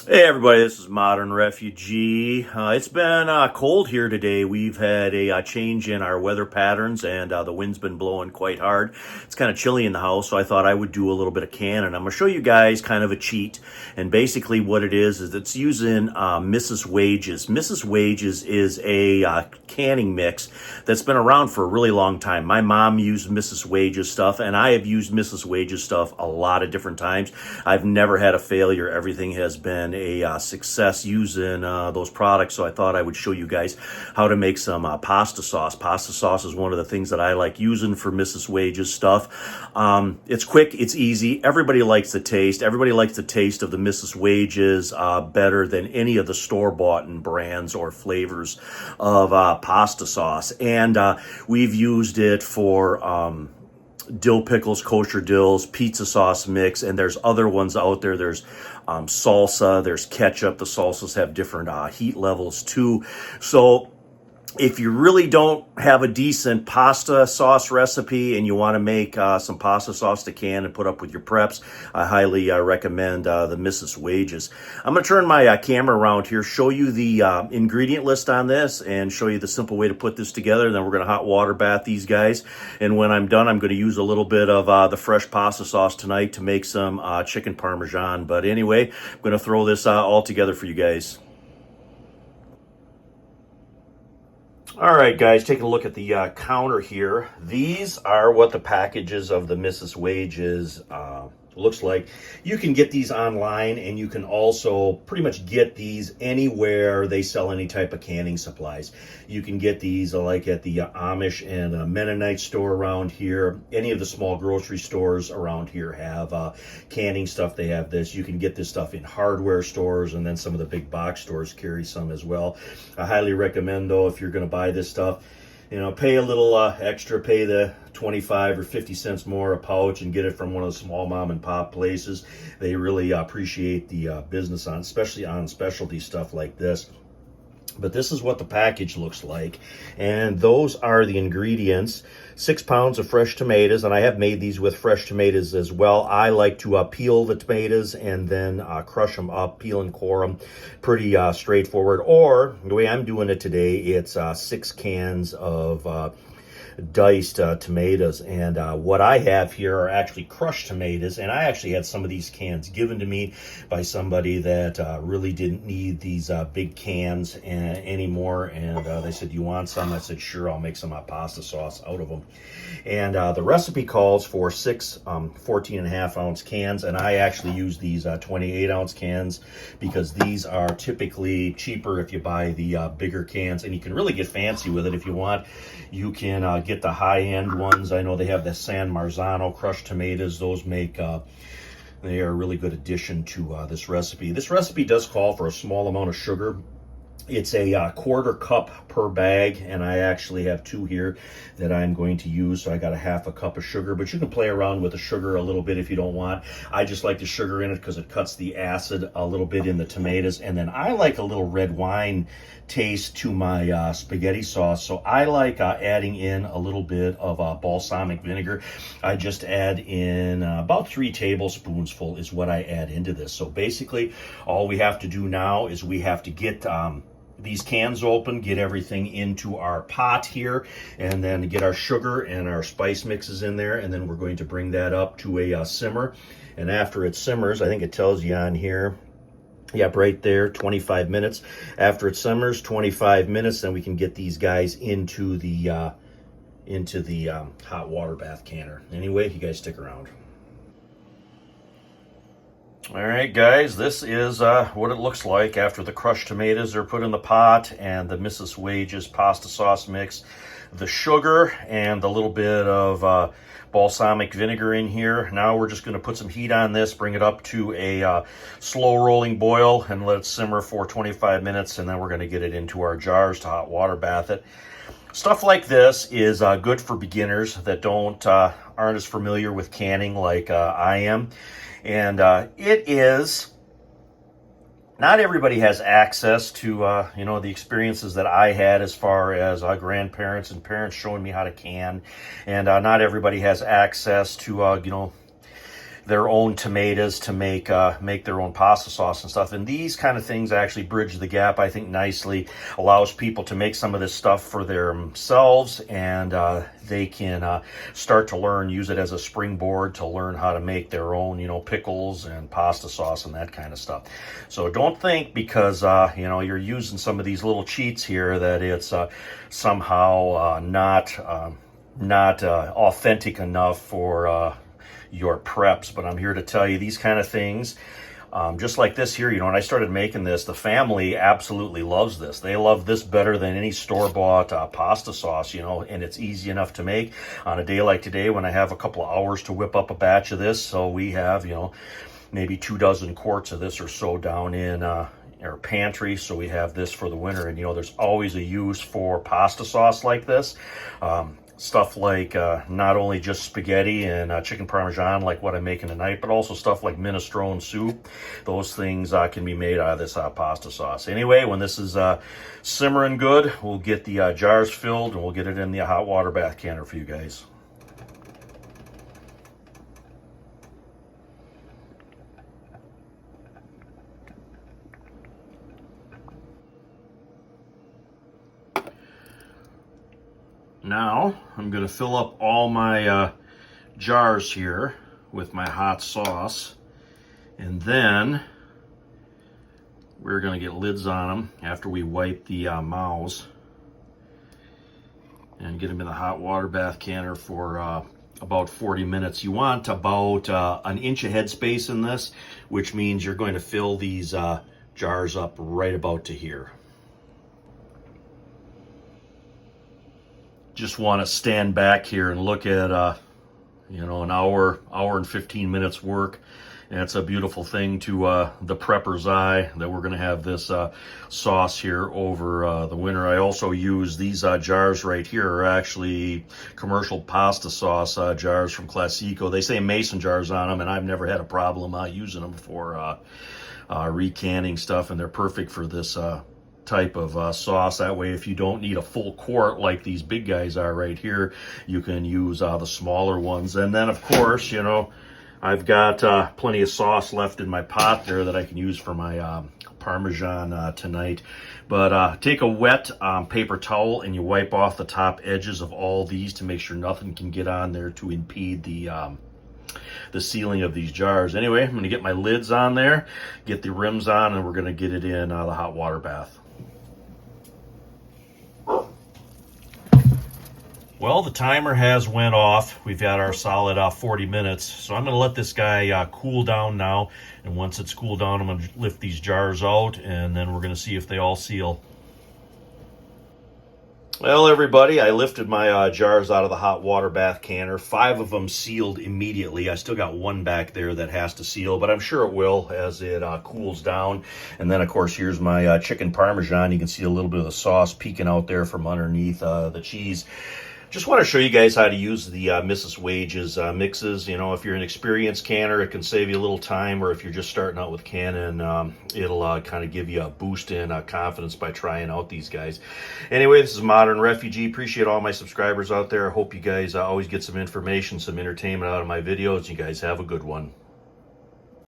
Hey everybody, this is Modern Refugee. It's been cold here today. We've had a change in our weather patterns and the wind's been blowing quite hard. It's kind of chilly in the house, so I thought I would do a little bit of canning. I'm going to show you guys kind of a cheat. And basically what it is it's using Mrs. Wages. Mrs. Wages is a canning mix that's been around for a really long time. My mom used Mrs. Wages stuff, and I have used Mrs. Wages stuff a lot of different times. I've never had a failure. Everything has been a success using those products. So I thought I would show you guys how to make some pasta sauce. Pasta sauce is one of the things that I like using for Mrs. Wages stuff. It's quick, it's easy. Everybody likes the taste. Everybody likes the taste of the Mrs. Wages better than any of the store-bought brands or flavors of pasta sauce. And we've used it for dill pickles, kosher dills, pizza sauce mix, and there's other ones out there. There's salsa, there's ketchup. The salsas have different heat levels too. So if you really don't have a decent pasta sauce recipe and you want to make some pasta sauce to can and put up with your preps, I highly recommend the Mrs. Wages. I'm going to turn my camera around here, show you the ingredient list on this, and show you the simple way to put this together. And then we're going to hot water bath these guys. And when I'm done, I'm going to use a little bit of the fresh pasta sauce tonight to make some chicken parmesan. But anyway, I'm going to throw this all together for you guys. All right, guys, taking a look at the counter here. These are what the packages of the Mrs. Wages looks like. You can get these online, and you can also pretty much get these anywhere they sell any type of canning supplies. You can get these like at the Amish and Mennonite store around here. Any of the small grocery stores around here have canning stuff. They have this. You can get this stuff in hardware stores, and then some of the big box stores carry some as well. I highly recommend, though, if you're going to buy this stuff, pay a little extra, pay the 25 or 50 cents more a pouch and get it from one of the small mom and pop places. They really appreciate the business especially on specialty stuff like this. But this is what the package looks like, and those are the ingredients. 6 pounds of fresh tomatoes, and I have made these with fresh tomatoes as well. I like to peel the tomatoes and then crush them up, peel and core them. Pretty straightforward. Or the way I'm doing it today, it's 6 cans of diced tomatoes, and what I have here are actually crushed tomatoes, and I actually had some of these cans given to me by somebody that really didn't need these big cans anymore, and they said, "You want some?" I said, "Sure, I'll make some pasta sauce out of them." And the recipe calls for 6 14.5-ounce cans, and I actually use these 28-ounce cans because these are typically cheaper if you buy the bigger cans, and you can really get fancy with it if you want. You can get the high-end ones. I know they have the San Marzano crushed tomatoes. Those make they are a really good addition to this recipe. This recipe does call for a small amount of sugar. It's a quarter cup per bag, and I actually have 2 here that I'm going to use, so I got a half a cup of sugar, but you can play around with the sugar a little bit if you don't want. I just like the sugar in it because it cuts the acid a little bit in the tomatoes, and then I like a little red wine taste to my spaghetti sauce, so I like adding in a little bit of balsamic vinegar. I just add in about 3 tablespoonsful is what I add into this. So basically, all we have to do now is we have to get these cans open, get everything into our pot here, and then get our sugar and our spice mixes in there, and then we're going to bring that up to a simmer. And after it simmers, I think it tells you on here, yep, right there, 25 minutes. After it simmers, 25 minutes, then we can get these guys into the hot water bath canner. Anyway, you guys stick around. All right, guys, this is what it looks like after the crushed tomatoes are put in the pot and the Mrs. Wages pasta sauce mix, the sugar and the little bit of balsamic vinegar in here. Now we're just going to put some heat on this, bring it up to a slow rolling boil, and let it simmer for 25 minutes, and then we're going to get it into our jars to hot water bath it. Stuff like this is good for beginners that aren't as familiar with canning like I am. And it is, not everybody has access to, the experiences that I had as far as grandparents and parents showing me how to can. And not everybody has access to, their own tomatoes to make their own pasta sauce and stuff. And these kind of things actually bridge the gap, I think, nicely. Allows people to make some of this stuff for themselves, and they can start to learn, use it as a springboard to learn how to make their own, you know, pickles and pasta sauce and that kind of stuff. So don't think because, you know, you're using some of these little cheats here that it's somehow not authentic enough for your preps. But I'm here to tell you these kind of things, just like this here, you know, when I started making this, the family absolutely loves this. They love this better than any store-bought pasta sauce, you know, and it's easy enough to make on a day like today when I have a couple of hours to whip up a batch of this. So we have, you know, maybe 24 quarts of this or so down in our pantry. So we have this for the winter, and you know, there's always a use for pasta sauce like this. Stuff like not only just spaghetti and chicken parmesan like what I'm making tonight, but also stuff like minestrone soup. Those things can be made out of this pasta sauce. Anyway, when this is simmering good, we'll get the jars filled and we'll get it in the hot water bath canner for you guys. Now, I'm going to fill up all my jars here with my hot sauce, and then we're going to get lids on them after we wipe the mouths and get them in the hot water bath canner for about 40 minutes. You want about an inch of headspace in this, which means you're going to fill these jars up right about to here. Just want to stand back here and look at, you know, an hour and 15 minutes work. And it's a beautiful thing to the prepper's eye that we're going to have this sauce here over the winter. I also use these jars right here are actually commercial pasta sauce jars from Classico. They say mason jars on them, and I've never had a problem using them for recanning stuff, and they're perfect for this type of sauce. That way, if you don't need a full quart like these big guys are right here, you can use the smaller ones. And then, of course, you know, I've got plenty of sauce left in my pot there that I can use for my Parmesan tonight. But take a wet paper towel and you wipe off the top edges of all these to make sure nothing can get on there to impede the sealing of these jars. Anyway, I'm going to get my lids on there, get the rims on, and we're going to get it in the hot water bath. Well, the timer has went off. We've got our solid 40 minutes. So I'm going to let this guy cool down now. And once it's cooled down, I'm going to lift these jars out, and then we're going to see if they all seal. Well, everybody, I lifted my jars out of the hot water bath canner. 5 of them sealed immediately. I still got one back there that has to seal, but I'm sure it will as it cools down. And then, of course, here's my chicken Parmesan. You can see a little bit of the sauce peeking out there from underneath the cheese. Just want to show you guys how to use the Mrs. Wages mixes. You know, if you're an experienced canner, it can save you a little time, or if you're just starting out with canning, it'll kind of give you a boost in confidence by trying out these guys. Anyway, this is Modern Refugee. Appreciate all my subscribers out there. I hope you guys always get some information, some entertainment out of my videos. You guys have a good one.